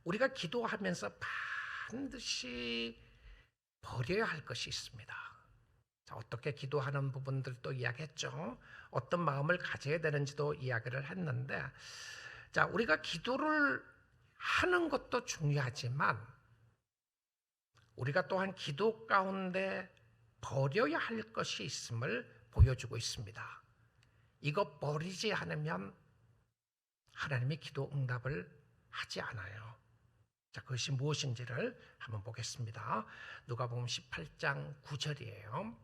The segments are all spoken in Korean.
우리가 기도하면서 반드시 버려야 할 것이 있습니다. 자, 어떻게 기도하는 부분들도 이야기했죠. 어떤 마음을 가져야 되는지도 이야기를 했는데, 자, 우리가 기도를 하는 것도 중요하지만 우리가 또한 기도 가운데 버려야 할 것이 있음을 보여주고 있습니다. 이거 버리지 않으면 하나님이 기도 응답을 하지 않아요. 자, 그것이 무엇인지를 한번 보겠습니다. 누가복음 18장 9절이에요.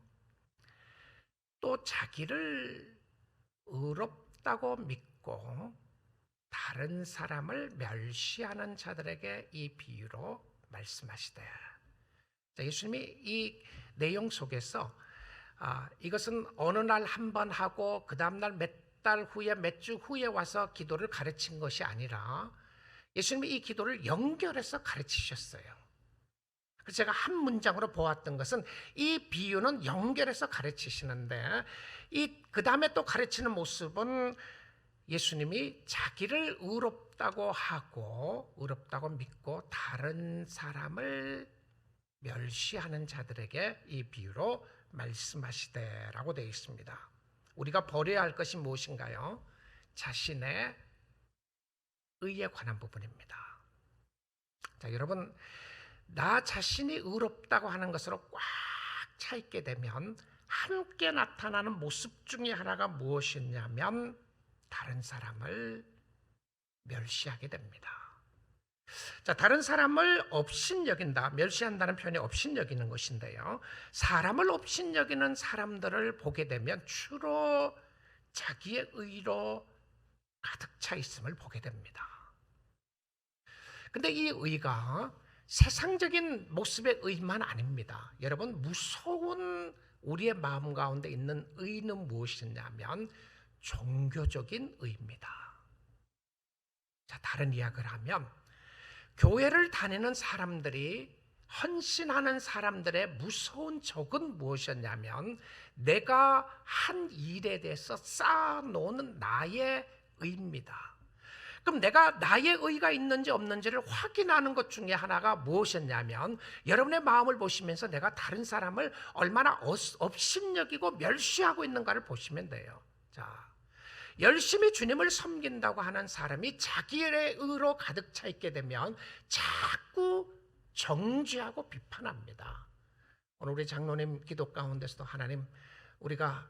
또 자기를 의롭다고 믿고 다른 사람을 멸시하는 자들에게 이 비유로 말씀하시되. 자, 예수님이 이 내용 속에서 이것은 어느 날 한 번 하고 그 다음날 몇 달 후에 몇 주 후에 와서 기도를 가르친 것이 아니라 예수님이 이 기도를 연결해서 가르치셨어요. 그래서 제가 한 문장으로 보았던 것은 이 비유는 연결해서 가르치시는데 그 다음에 또 가르치는 모습은 예수님이 자기를 의롭다고 하고 의롭다고 믿고 다른 사람을 멸시하는 자들에게 이 비유로 말씀하시되라고 되어 있습니다. 우리가 버려야 할 것이 무엇인가요? 자신의 의에 관한 부분입니다. 자, 여러분, 나 자신이 의롭다고 하는 것으로 꽉 차 있게 되면 함께 나타나는 모습 중에 하나가 무엇이냐면 다른 사람을 멸시하게 됩니다. 자, 다른 사람을 업신여긴다. 멸시한다는 표현이 업신여기는 것인데요. 사람을 업신여기는 사람들을 보게 되면 주로 자기의 의로 가득 차 있음을 보게 됩니다. 근데 이 의가 세상적인 모습의 의만 아닙니다. 여러분, 무서운 우리의 마음 가운데 있는 의는 무엇이냐면 종교적인 의입니다. 자, 다른 이야기를 하면 교회를 다니는 사람들이 헌신하는 사람들의 무서운 적은 무엇이었냐면 내가 한 일에 대해서 쌓아놓는 나의 의입니다. 그럼 내가 나의 의가 있는지 없는지를 확인하는 것 중에 하나가 무엇이었냐면 여러분의 마음을 보시면서 내가 다른 사람을 얼마나 업신여기고 멸시하고 있는가를 보시면 돼요. 자, 열심히 주님을 섬긴다고 하는 사람이 자기의 의로 가득 차 있게 되면 자꾸 정죄하고 비판합니다. 오늘 우리 장로님 기도 가운데서도 하나님, 우리가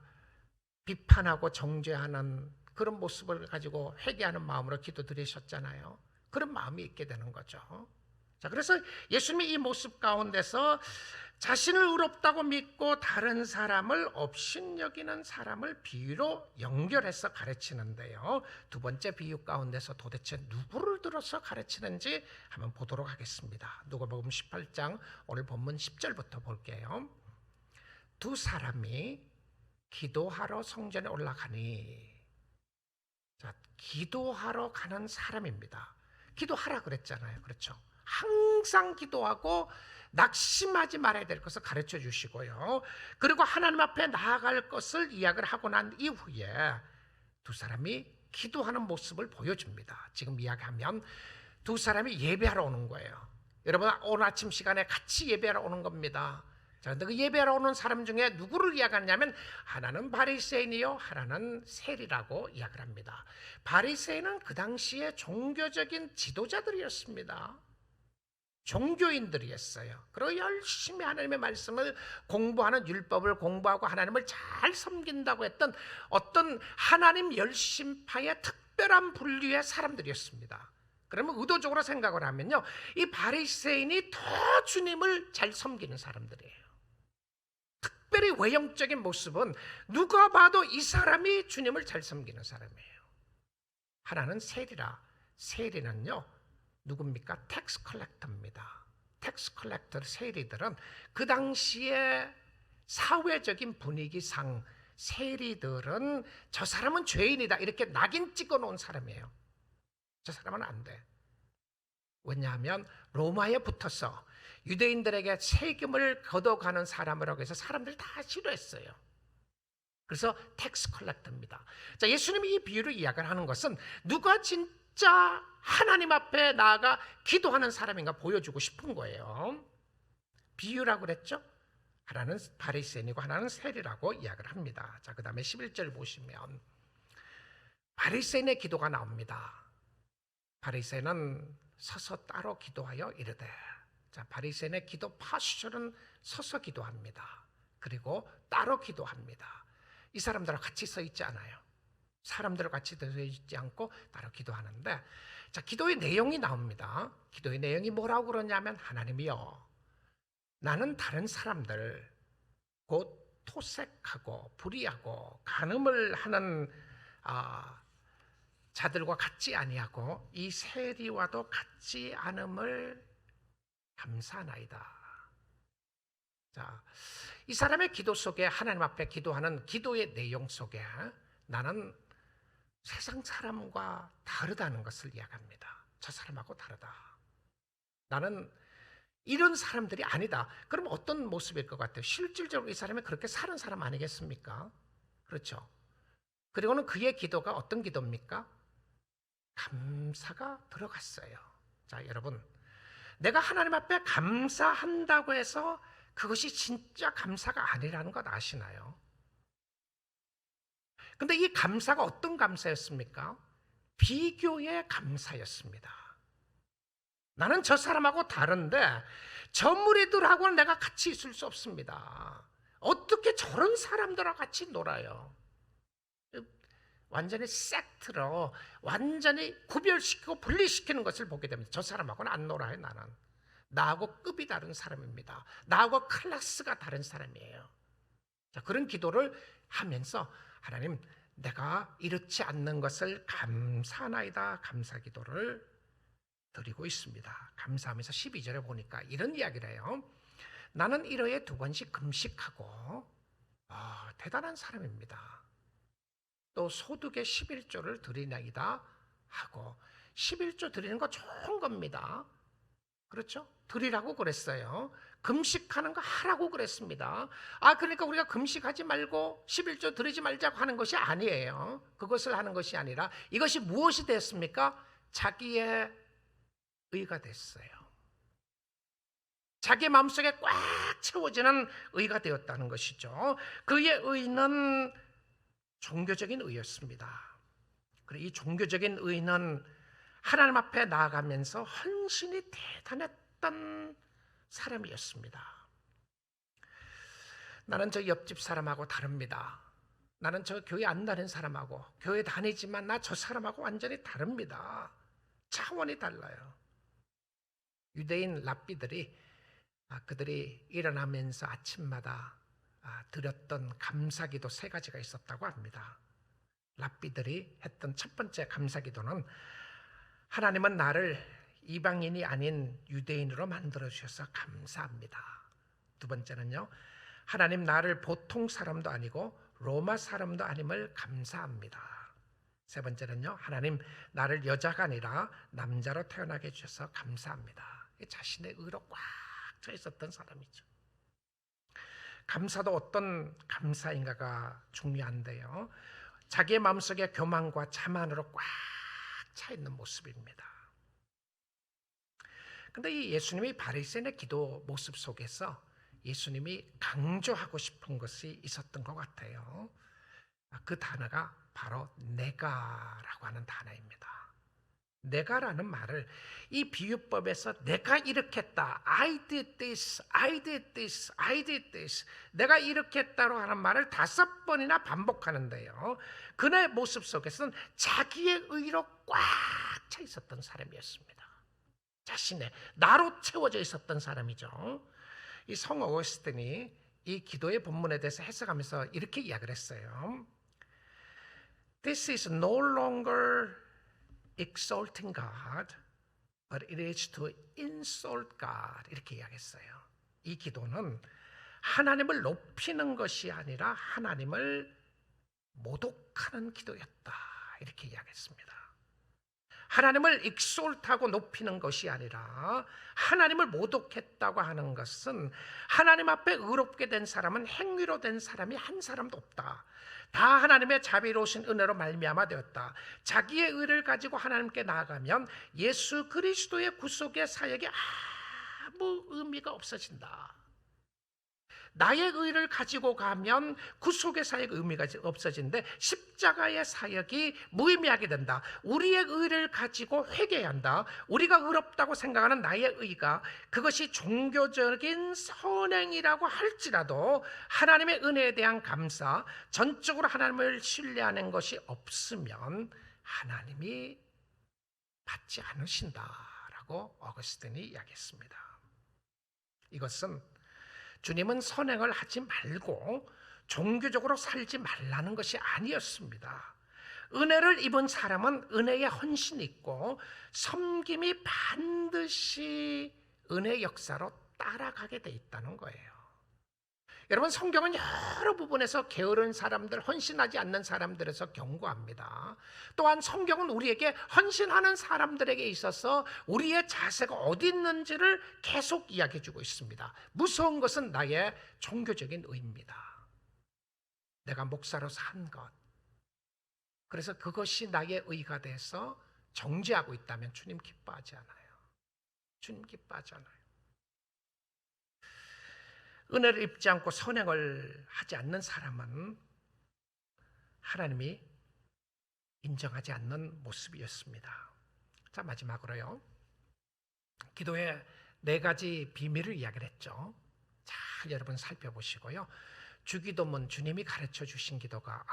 비판하고 정죄하는 그런 모습을 가지고 회개하는 마음으로 기도드리셨잖아요. 그런 마음이 있게 되는 거죠. 자, 그래서 예수님이 이 모습 가운데서 자신을 의롭다고 믿고 다른 사람을 업신여기는 사람을 비유로 연결해서 가르치는데요. 두 번째 비유 가운데서 도대체 누구를 들어서 가르치는지 한번 보도록 하겠습니다. 누가복음 18장 오늘 본문 10절부터 볼게요. 두 사람이 기도하러 성전에 올라가니. 자, 기도하러 가는 사람입니다. 기도하라 그랬잖아요. 그렇죠? 항상 기도하고 낙심하지 말아야 될 것을 가르쳐 주시고요. 그리고 하나님 앞에 나아갈 것을 이야기를 하고 난 이후에 두 사람이 기도하는 모습을 보여줍니다. 지금 이야기하면 두 사람이 예배하러 오는 거예요. 여러분, 오늘 아침 시간에 같이 예배하러 오는 겁니다. 자, 근데 그 예배하러 오는 사람 중에 누구를 이야기하냐면 하나는 바리새인이요, 하나는 세리라고 이야기를 합니다. 바리새인은 그 당시에 종교적인 지도자들이었습니다. 종교인들이었어요. 그리고 열심히 하나님의 말씀을 공부하는, 율법을 공부하고 하나님을 잘 섬긴다고 했던 어떤 하나님 열심파의 특별한 분류의 사람들이었습니다. 그러면 의도적으로 생각을 하면요, 이 바리새인이 더 주님을 잘 섬기는 사람들이에요. 특별히 외형적인 모습은 누가 봐도 이 사람이 주님을 잘 섬기는 사람이에요. 하나는 세리라. 세리는요, 누굽니까? 텍스 컬렉터입니다. 텍스 컬렉터 세리들은 그 당시에 사회적인 분위기상 세리들은 저 사람은 죄인이다 이렇게 낙인 찍어 놓은 사람이에요. 저 사람은 안 돼. 왜냐하면 로마에 붙어서 유대인들에게 세금을 걷어가는 사람이라고 해서 사람들이 다 싫어했어요. 그래서 텍스 컬렉터입니다. 자, 예수님이 이 비유를 이야기를 하는 것은 누가 진짜 진짜 하나님 앞에 나아가 기도하는 사람인가 보여주고 싶은 거예요. 비유라고 그랬죠? 하나는 바리새인이고 하나는 세리라고 이야기를 합니다. 자, 그 다음에 11절 보시면 바리새인의 기도가 나옵니다. 바리새인은 서서 따로 기도하여 이르되, 자, 바리새인의 기도 파수절은 서서 기도합니다. 그리고 따로 기도합니다. 이 사람들하고 같이 서 있지 않아요. 사람들과 같이 서 있지 않고 따로 기도하는데, 자, 기도의 내용이 나옵니다. 기도의 내용이 뭐라고 그러냐면, 하나님이여, 나는 다른 사람들, 곧 토색하고 불의하고 간음을 하는 자들과 같지 아니하고 이 세리와도 같지 않음을 감사하나이다. 자, 이 사람의 기도 속에, 하나님 앞에 기도하는 기도의 내용 속에 나는 세상 사람과 다르다는 것을 이야기합니다. 저 사람하고 다르다. 나는 이런 사람들이 아니다. 그럼 어떤 모습일 것 같아요? 실질적으로 이 사람이 그렇게 사는 사람 아니겠습니까? 그렇죠. 그리고는 그의 기도가 어떤 기도입니까? 감사가 들어갔어요. 자, 여러분, 내가 하나님 앞에 감사한다고 해서 그것이 진짜 감사가 아니라는 것 아시나요? 근데 이 감사가 어떤 감사였습니까? 비교의 감사였습니다. 나는 저 사람하고 다른데 저 무리들하고는 내가 같이 있을 수 없습니다. 어떻게 저런 사람들하고 같이 놀아요? 완전히 섹트로 완전히 구별시키고 분리시키는 것을 보게 됩니다. 저 사람하고는 안 놀아요. 나는 나하고 급이 다른 사람입니다. 나하고 클래스가 다른 사람이에요. 자, 그런 기도를 하면서 하나님, 내가 이렇지 않는 것을 감사하나이다. 감사 기도를 드리고 있습니다. 감사하면서 12절에 보니까 이런 이야기를 해요. 나는 일요일에 2번씩 금식하고, 대단한 사람입니다. 또 소득의 11조를 드리나이다 하고, 11조 드리는 거 좋은 겁니다. 그렇죠? 드리라고 그랬어요. 금식하는 거 하라고 그랬습니다. 그러니까 우리가 금식하지 말고 11조 드리지 말자고 하는 것이 아니에요. 그것을 하는 것이 아니라 이것이 무엇이 됐습니까? 자기의 의가 됐어요. 자기 마음속에 꽉 채워지는 의가 되었다는 것이죠. 그의 의는 종교적인 의였습니다. 그리고 이 종교적인 의는 하나님 앞에 나아가면서 헌신이 대단했던 사람이었습니다. 나는 저 옆집 사람하고 다릅니다. 나는 저 교회 안 다니는 사람하고, 교회 다니지만 나 저 사람하고 완전히 다릅니다. 차원이 달라요. 유대인 랍비들이 그들이 일어나면서 아침마다 드렸던 감사기도 3가지가 있었다고 합니다. 랍비들이 했던 첫 번째 감사기도는, 하나님은 나를 이방인이 아닌 유대인으로 만들어 주셔서 감사합니다. 2번째는요, 하나님, 나를 보통 사람도 아니고 로마 사람도 아님을 감사합니다. 3번째는요, 하나님, 나를 여자가 아니라 남자로 태어나게 해주셔서 감사합니다. 자신의 의로 꽉 차 있었던 사람이죠. 감사도 어떤 감사인가가 중요한데요, 자기의 마음속에 교만과 자만으로 꽉 차 있는 모습입니다. 근데 이 예수님이 바리새인의 기도 모습 속에서 예수님이 강조하고 싶은 것이 있었던 것 같아요. 그 단어가 바로 내가라고 하는 단어입니다. 내가라는 말을 이 비유법에서 내가 이렇게 했다, I did this, I did this, I did this, 내가 이렇게 했다로 하는 말을 5번이나 반복하는데요, 그의 모습 속에서는 자기의 의로 꽉 차 있었던 사람이었습니다. 자신의 나로 채워져 있었던 사람이죠. 이 성 어거스틴이 이 기도의 본문에 대해서 해석하면서 이렇게 이야기를 했어요. This is no longer exalting God, but it is to insult God. 이렇게 이야기했어요. 이 기도는 하나님을 높이는 것이 아니라 하나님을 모독하는 기도였다. 이렇게 이야기했습니다. 하나님을 익솔트하고 높이는 것이 아니라 하나님을 모독했다고 하는 것은 하나님 앞에 의롭게 된 사람은 행위로 된 사람이 한 사람도 없다. 다 하나님의 자비로우신 은혜로 말미암아 되었다. 자기의 의를 가지고 하나님께 나아가면 예수 그리스도의 구속의 사역이 아무 의미가 없어진다. 나의 의를 가지고 가면 구속의 사역의 의미가 없어지는데 십자가의 사역이 무의미하게 된다. 우리의 의를 가지고 회개해야 한다. 우리가 의롭다고 생각하는 나의 의가 그것이 종교적인 선행이라고 할지라도 하나님의 은혜에 대한 감사, 전적으로 하나님을 신뢰하는 것이 없으면 하나님이 받지 않으신다라고 어거스틴이 이야기했습니다. 이것은 주님은 선행을 하지 말고 종교적으로 살지 말라는 것이 아니었습니다. 은혜를 입은 사람은 은혜에 헌신이 있고 섬김이 반드시 은혜의 역사로 따라가게 돼 있다는 거예요. 여러분, 성경은 여러 부분에서 게으른 사람들, 헌신하지 않는 사람들에서 경고합니다. 또한 성경은 우리에게 헌신하는 사람들에게 있어서 우리의 자세가 어디 있는지를 계속 이야기해 주고 있습니다. 무서운 것은 나의 종교적인 의입니다. 내가 목사로서 한 것, 그래서 그것이 나의 의가 돼서 정죄하고 있다면 주님 기뻐하지 않아요. 주님 기뻐하지 않아요. 은혜를 입지 않고 선행을 하지 않는 사람은 하나님이 인정하지 않는 모습이었습니다. 자, 마지막으로요, 기도의 4가지 비밀을 이야기를 했죠. 잘 여러분 살펴보시고요, 주기도문, 주님이 가르쳐 주신 기도가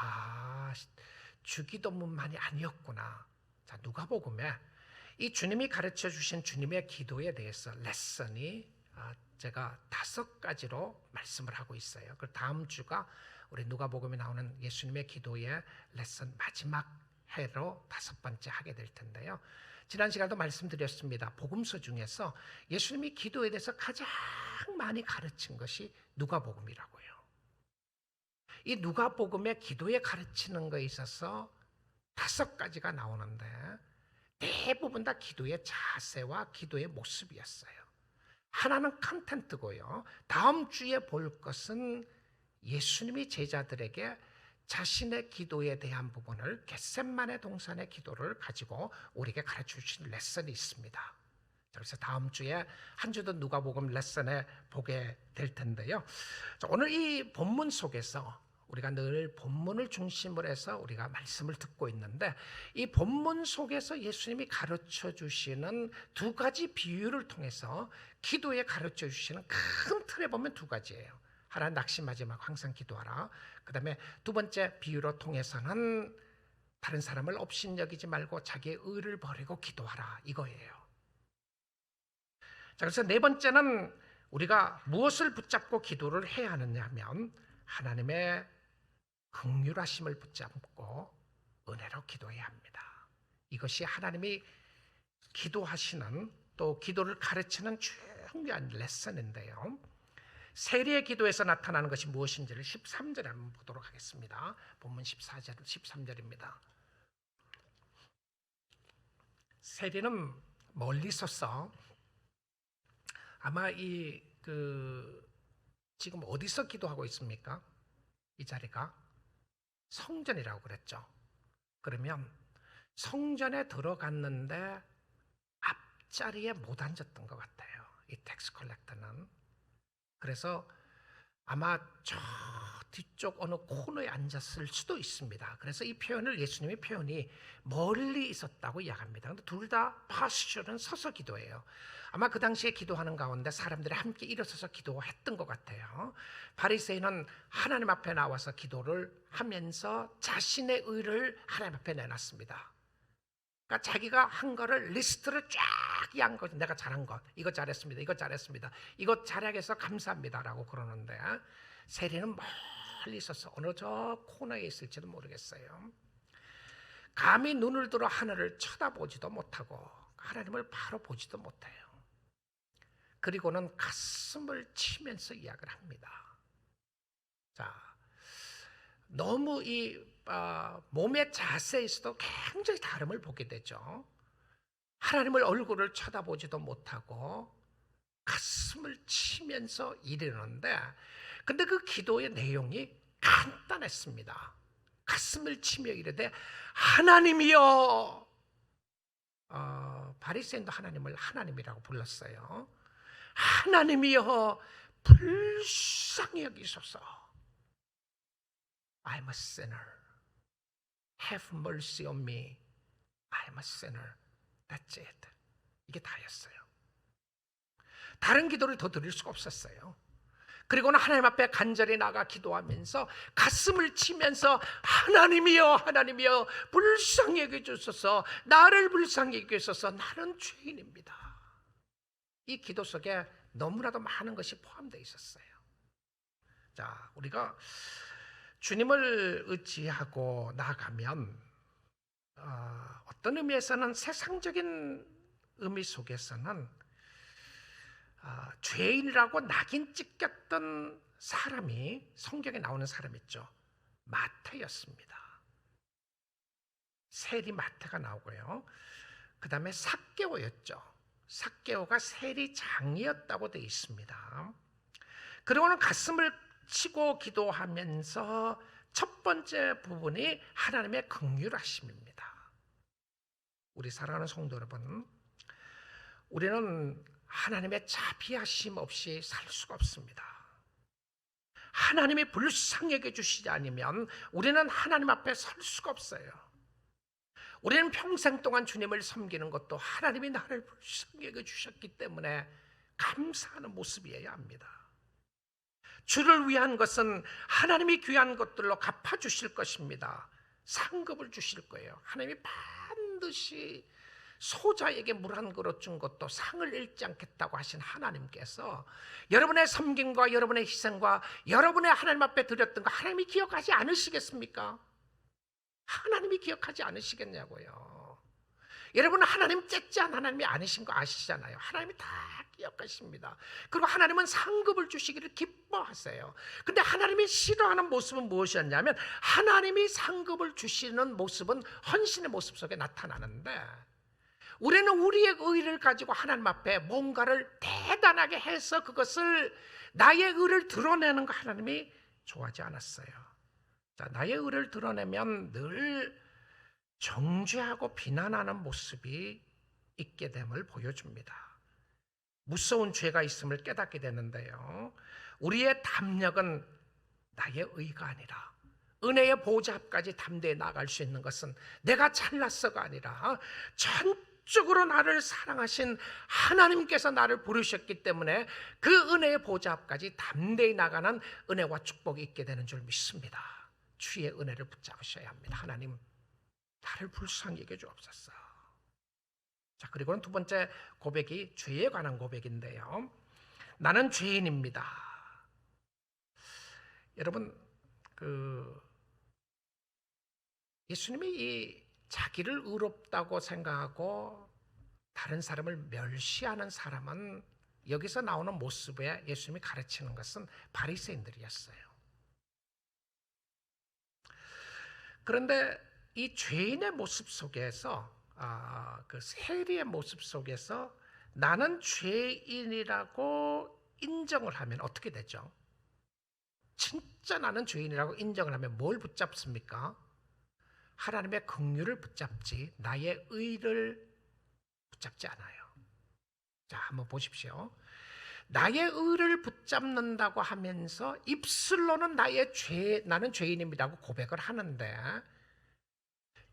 주기도문만이 아니었구나. 자, 누가복음에 이 주님이 가르쳐 주신 주님의 기도에 대해서 레슨이 제가 5가지로 말씀을 하고 있어요. 그 다음 주가 우리 누가복음에 나오는 예수님의 기도의 레슨 마지막 회로 5번째 하게 될 텐데요. 지난 시간도 말씀드렸습니다. 복음서 중에서 예수님이 기도에 대해서 가장 많이 가르친 것이 누가복음이라고요. 이 누가복음의 기도에 가르치는 것에 있어서 5가지가 나오는데 대부분 다 기도의 자세와 기도의 모습이었어요. 하나는 컨텐츠고요. 다음 주에 볼 것은 예수님이 제자들에게 자신의 기도에 대한 부분을 겟세마네 동산의 기도를 가지고 우리에게 가르쳐 주신 레슨이 있습니다. 그래서 다음 주에 한 주도 누가복음 레슨에 보게 될 텐데요. 오늘 이 본문 속에서 우리가 늘 본문을 중심으로 해서 우리가 말씀을 듣고 있는데 이 본문 속에서 예수님이 가르쳐 주시는 2가지 비유를 통해서 기도에 가르쳐 주시는 큰 틀에 보면 2가지예요. 하나는 낙심하지 말고 항상 기도하라. 그 다음에 2번째 비유로 통해서는 다른 사람을 업신여기지 말고 자기의 의를 버리고 기도하라, 이거예요. 자, 그래서 4번째는 우리가 무엇을 붙잡고 기도를 해야 하느냐 하면 하나님의 긍휼하심을 붙잡고 은혜로 기도해야 합니다. 이것이 하나님이 기도하시는, 또 기도를 가르치는 중요한 레슨인데요. 세리의 기도에서 나타나는 것이 무엇인지를 13절에 한번 보도록 하겠습니다. 본문 13절입니다. 세리는 멀리 서서 아마 지금 어디서 기도하고 있습니까? 이 자리가 성전이라고 그랬죠. 그러면 성전에 들어갔는데 앞자리에 못 앉았던 것 같아요, 이 텍스 컬렉터는. 그래서 아마 저 뒤쪽 어느 코너에 앉았을 수도 있습니다. 그래서 이 표현을 예수님의 표현이 멀리 있었다고 이야기합니다. 근데 둘 다 파스처는 서서 기도해요. 아마 그 당시에 기도하는 가운데 사람들이 함께 일어서서 기도했던 것 같아요. 바리새인은 하나님 앞에 나와서 기도를 하면서 자신의 의를 하나님 앞에 내놨습니다. 그러니까 자기가 한 거를 리스트를 쫙 한 거죠. 내가 잘한 것, 이거 잘했습니다, 이거 잘했습니다, 이거 잘하게 해서 감사합니다라고 그러는데 세리는 멀리 있어서 어느 저 코너에 있을지도 모르겠어요. 감히 눈을 들어 하늘을 쳐다보지도 못하고 하나님을 바로 보지도 못해요. 그리고는 가슴을 치면서 이야기를 합니다. 자, 너무 이 몸의 자세에서도 굉장히 다름을 보게 되죠. 하나님을 얼굴을 쳐다보지도 못하고 가슴을 치면서 이르는데, 근데 그 기도의 내용이 간단했습니다. 가슴을 치며 이르되 하나님이여. 바리새인도 하나님을 하나님이라고 불렀어요. 하나님이여 불쌍히 여기소서. I'm a sinner. Have mercy on me. I'm a sinner. That's it. 이게 다였어요. 다른 기도를 더 드릴 수가 없었어요. 그리고는 하나님 앞에 간절히 나가 기도하면서 가슴을 치면서 하나님이여 하나님이여 불쌍히 여겨주소서. 나를 불쌍히 여겨주소서. 나는 죄인입니다. 이 기도 속에 너무나도 많은 것이 포함되어 있었어요. 자, 우리가 주님을 의지하고 나아가면 어떤 의미에서는 세상적인 의미 속에서는 죄인이라고 낙인 찍혔던 사람이 성경에 나오는 사람 있죠. 마태였습니다. 세리 마태가 나오고요. 그 다음에 삭개오였죠. 삭개오가 세리장이었다고 되어 있습니다. 그리고는 가슴을 치고 기도하면서 첫 번째 부분이 하나님의 긍휼하심입니다. 우리 사랑하는 성도 여러분, 우리는 하나님의 자비하심 없이 살 수가 없습니다. 하나님이 불쌍히 여겨주시지 않으면 우리는 하나님 앞에 설 수가 없어요. 우리는 평생 동안 주님을 섬기는 것도 하나님이 나를 불쌍히 여겨주셨기 때문에 감사하는 모습이어야 합니다. 주를 위한 것은 하나님이 귀한 것들로 갚아주실 것입니다. 상급을 주실 거예요. 하나님이 반드시 소자에게 물 한 그릇 준 것도 상을 잃지 않겠다고 하신 하나님께서 여러분의 섬김과 여러분의 희생과 여러분의 하나님 앞에 드렸던 거 하나님이 기억하지 않으시겠습니까? 하나님이 기억하지 않으시겠냐고요. 여러분, 하나님 째째한 하나님이 아니신 거 아시잖아요. 하나님이 다 기억하십니다. 그리고 하나님은 상급을 주시기를 기뻐하세요. 근데 하나님이 싫어하는 모습은 무엇이었냐면, 하나님이 상급을 주시는 모습은 헌신의 모습 속에 나타나는데, 우리는 우리의 의를 가지고 하나님 앞에 뭔가를 대단하게 해서 그것을 나의 의를 드러내는 거 하나님이 좋아하지 않았어요. 자, 나의 의를 드러내면 늘 정죄하고 비난하는 모습이 있게 됨을 보여줍니다. 무서운 죄가 있음을 깨닫게 되는데요, 우리의 담력은 나의 의가 아니라 은혜의 보좌 앞까지 담대히 나갈 수 있는 것은 내가 잘났어가 아니라 전적으로 나를 사랑하신 하나님께서 나를 부르셨기 때문에 그 은혜의 보좌 앞까지 담대히 나가는 은혜와 축복이 있게 되는 줄 믿습니다. 주의 은혜를 붙잡으셔야 합니다. 하나님, 나를 불쌍히 여겨 주옵소서. 자, 그리고는 두 번째 고백이 죄에 관한 고백인데요, 나는 죄인입니다. 여러분, 예수님이 이 자기를 의롭다고 생각하고 다른 사람을 멸시하는 사람은 여기서 나오는 모습에 예수님이 가르치는 것은 바리새인들이었어요. 그런데 이 죄인의 모습 속에서, 그 세리의 모습 속에서 나는 죄인이라고 인정을 하면 어떻게 되죠? 진짜 나는 죄인이라고 인정을 하면 뭘 붙잡습니까? 하나님의 긍휼을 붙잡지 나의 의를 붙잡지 않아요. 자, 한번 보십시오. 나의 의를 붙잡는다고 하면서 입술로는 나는 죄인입니다고 고백을 하는데,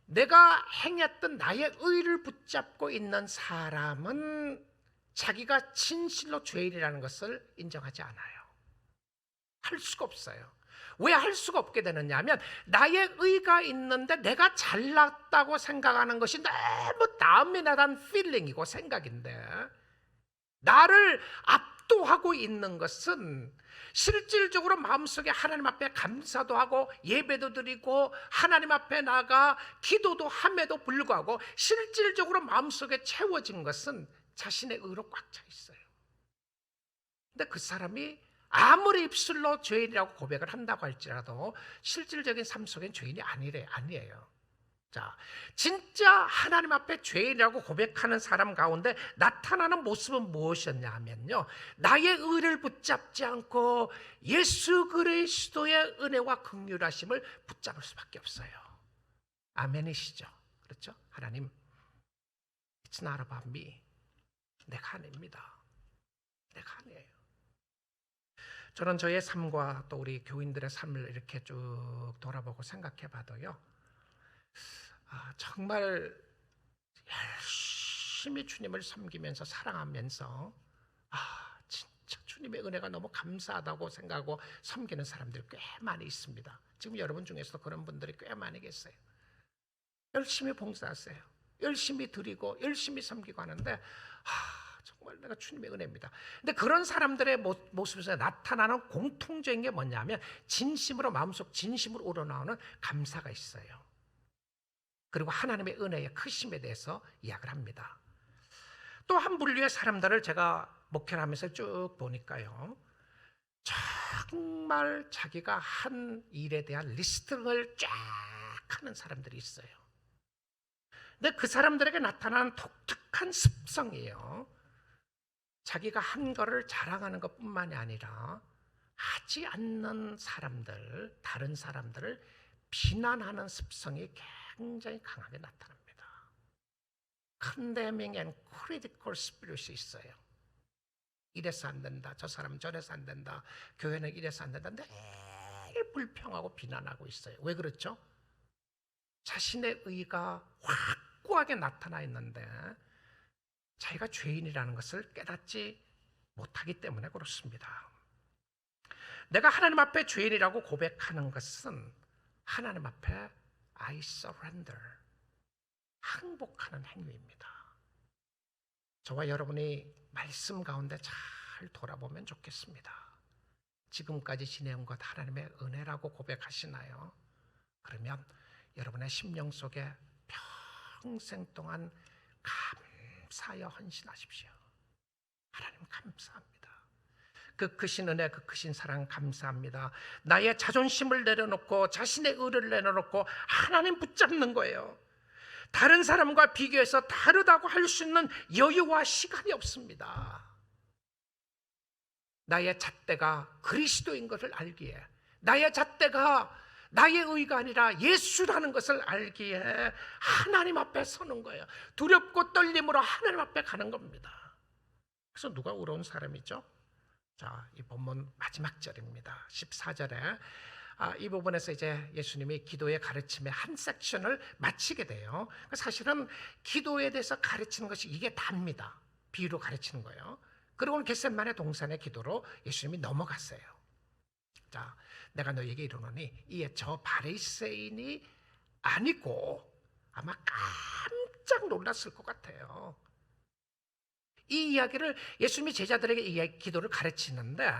내가 행했던 나의 의를 붙잡고 있는 사람은 자기가 진실로 죄인이라는 것을 인정하지 않아요. 할 수가 없어요. 왜 할 수가 없게 되느냐 하면, 나의 의가 있는데 내가 잘났다고 생각하는 것이 너무 다운미나단 필링이고 생각인데, 나를 압도하고 있는 것은 실질적으로 마음속에 하나님 앞에 감사도 하고 예배도 드리고 하나님 앞에 나가 기도도 함에도 불구하고 실질적으로 마음속에 채워진 것은 자신의 의로 꽉 차 있어요. 근데 그 사람이 아무리 입술로 죄인이라고 고백을 한다고 할지라도 실질적인 삶 속엔 죄인이 아니에요. 자, 진짜 하나님 앞에 죄인이라고 고백하는 사람 가운데 나타나는 모습은 무엇이었냐 하면요, 나의 의를 붙잡지 않고 예수 그리스도의 은혜와 긍휼하심을 붙잡을 수밖에 없어요. 아멘이시죠? 그렇죠? 하나님, It's not about me. 내가 아닙니다. 내가 아니에요. 저는 저의 삶과 또 우리 교인들의 삶을 이렇게 쭉 돌아보고 생각해 봐도요, 정말 열심히 주님을 섬기면서 사랑하면서 진짜 주님의 은혜가 너무 감사하다고 생각하고 섬기는 사람들이 꽤 많이 있습니다. 지금 여러분 중에서도 그런 분들이 꽤 많이 계세요. 열심히 봉사하세요. 열심히 드리고 열심히 섬기고 하는데 정말 내가 주님의 은혜입니다. 근데 그런 사람들의 모습에서 나타나는 공통적인 게 뭐냐면 진심으로, 마음속 진심으로 우러나오는 감사가 있어요. 그리고 하나님의 은혜의 크심에 대해서 이야기를 합니다. 또 한 분류의 사람들을 제가 목회를 하면서 쭉 보니까요, 정말 자기가 한 일에 대한 리스팅을 쫙 하는 사람들이 있어요. 근데 그 사람들에게 나타나는 독특한 습성이에요. 자기가 한 거를 자랑하는 것뿐만이 아니라 하지 않는 사람들, 다른 사람들을 비난하는 습성이 굉장히 강하게 나타납니다. Condemning and critical spirit이 있어요. 이래서 안 된다, 저 사람은 저래서 안 된다, 교회는 이래서 안 된다, 늘 불평하고 비난하고 있어요. 왜 그렇죠? 자신의 의가 확고하게 나타나 있는데 자기가 죄인이라는 것을 깨닫지 못하기 때문에 그렇습니다. 내가 하나님 앞에 죄인이라고 고백하는 것은 하나님 앞에 I surrender, 항복하는 행위입니다. 저와 여러분이 말씀 가운데 잘 돌아보면 좋겠습니다. 지금까지 지내온 것 하나님의 은혜라고 고백하시나요? 그러면 여러분의 심령 속에 평생 동안 감사하여 헌신하십시오. 하나님 감사합니다. 그 크신 은혜, 그 크신 사랑 감사합니다. 나의 자존심을 내려놓고 자신의 의를 내려놓고 하나님 붙잡는 거예요. 다른 사람과 비교해서 다르다고 할 수 있는 여유와 시간이 없습니다. 나의 잣대가 그리스도인 것을 알기에, 나의 잣대가 나의 의가 아니라 예수라는 것을 알기에 하나님 앞에 서는 거예요. 두렵고 떨림으로 하나님 앞에 가는 겁니다. 그래서 누가 의로운 사람이죠? 자, 이 본문 마지막 절입니다. 14절에 이 부분에서 이제 예수님이 기도의 가르침의 한 섹션을 마치게 돼요. 사실은 기도에 대해서 가르치는 것이 이게 답니다. 비유로 가르치는 거예요. 그리고는 겟세마네 동산의 기도로 예수님이 넘어갔어요. 자, 내가 너에게 이르노니 이에 저 바리새인이 아니고, 아마 깜짝 놀랐을 것 같아요. 이 이야기를 예수님이 제자들에게 이 기도를 가르치는데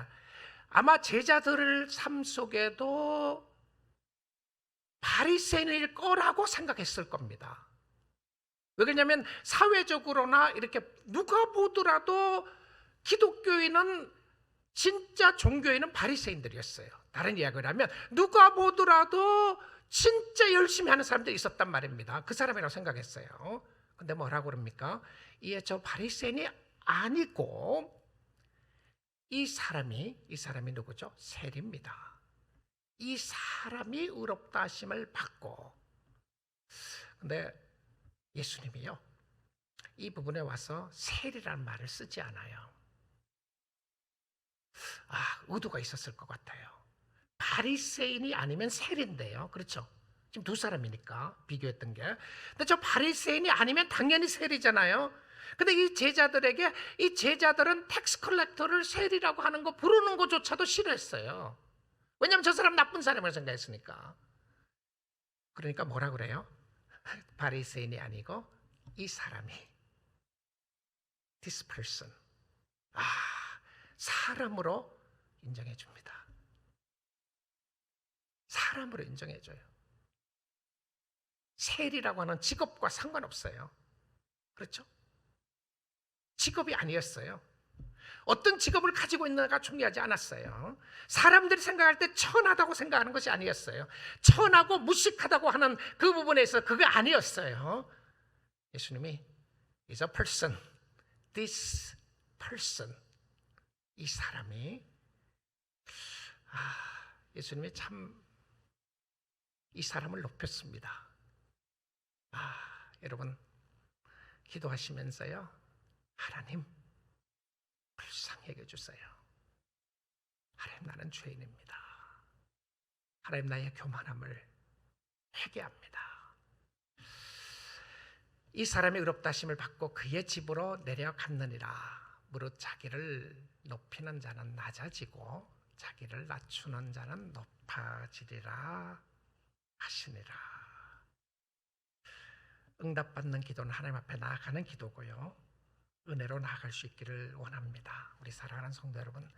아마 제자들의 삶 속에도 바리새인일 거라고 생각했을 겁니다. 왜 그러냐면 사회적으로나 이렇게 누가 보더라도 기독교인은, 진짜 종교인은 바리새인들이었어요. 다른 이야기를 하면 누가 보더라도 진짜 열심히 하는 사람들이 있었단 말입니다. 그 사람이라고 생각했어요. 근데 뭐라고 그럽니까? 이에 저 바리새인이 아니고 이 사람이 누구죠? 세리입니다. 이 사람이 의롭다 하심을 받고. 근데 예수님이요, 이 부분에 와서 세리라는 말을 쓰지 않아요. 의도가 있었을 것 같아요. 바리새인이 아니면 세리인데요, 그렇죠? 지금 두 사람이니까 비교했던 게. 근데 저 바리새인이 아니면 당연히 세리잖아요. 근데 이 제자들은 텍스 컬렉터를 세리라고 하는 거, 부르는 것조차도 싫어했어요. 왜냐하면 저 사람 나쁜 사람이라고 생각했으니까. 그러니까 뭐라 그래요? 바리새인이 아니고 이 사람이, this person, 사람으로 인정해 줍니다. 사람으로 인정해 줘요. 세리라고 하는 직업과 상관없어요. 그렇죠? 직업이 아니었어요. 어떤 직업을 가지고 있는가가 중요하지 않았어요. 사람들이 생각할 때 천하다고 생각하는 것이 아니었어요. 천하고 무식하다고 하는 그 부분에서 그게 아니었어요. 예수님이 is a person, this person, 이 사람이 예수님이 참 이 사람을 높였습니다. 여러분 기도하시면서요, 하나님 불쌍히 여겨주세요. 하나님, 나는 죄인입니다. 하나님, 나의 교만함을 회개합니다. 이 사람이 의롭다 하심을 받고 그의 집으로 내려갔느니라. 무릇 자기를 높이는 자는 낮아지고 자기를 낮추는 자는 높아지리라 하시니라. 응답받는 기도는 하나님 앞에 나아가는 기도고요, 은혜로 나아갈 수 있기를 원합니다. 우리 사랑하는 성도 여러분,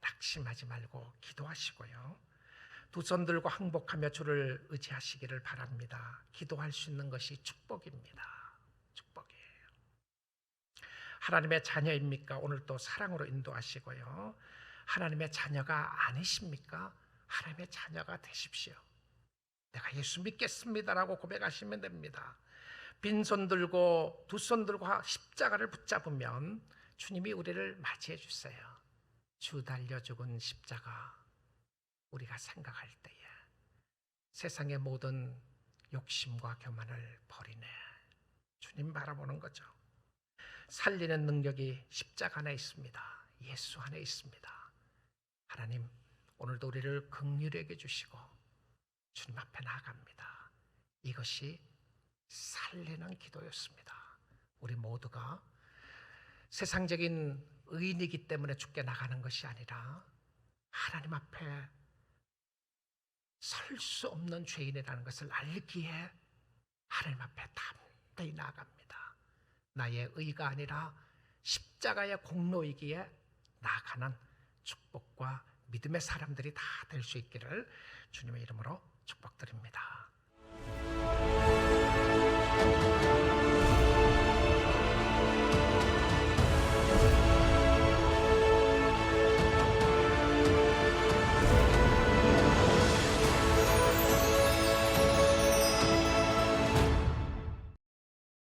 낙심하지 말고 기도하시고요, 두 손 들고 항복하며 주를 의지하시기를 바랍니다. 기도할 수 있는 것이 축복입니다. 축복이에요. 하나님의 자녀입니까? 오늘 또 사랑으로 인도하시고요, 하나님의 자녀가 아니십니까? 하나님의 자녀가 되십시오. 내가 예수 믿겠습니다라고 고백하시면 됩니다. 빈손 들고 두 손 들고 십자가를 붙잡으면 주님이 우리를 맞이해 주세요. 주 달려 죽은 십자가, 우리가 생각할 때에 세상의 모든 욕심과 교만을 버리네, 주님 바라보는 거죠. 살리는 능력이 십자가 안에 있습니다. 예수 안에 있습니다. 하나님, 오늘도 우리를 긍휼히 여겨 주시고 주님 앞에 나아갑니다. 이것이 살리는 기도였습니다. 우리 모두가 세상적인 의인이기 때문에 죽게 나가는 것이 아니라 하나님 앞에 설 수 없는 죄인이라는 것을 알기에 하나님 앞에 담대히 나아갑니다. 나의 의가 아니라 십자가의 공로이기에 나아가는 축복과 믿음의 사람들이 다 될 수 있기를 주님의 이름으로 축복드립니다.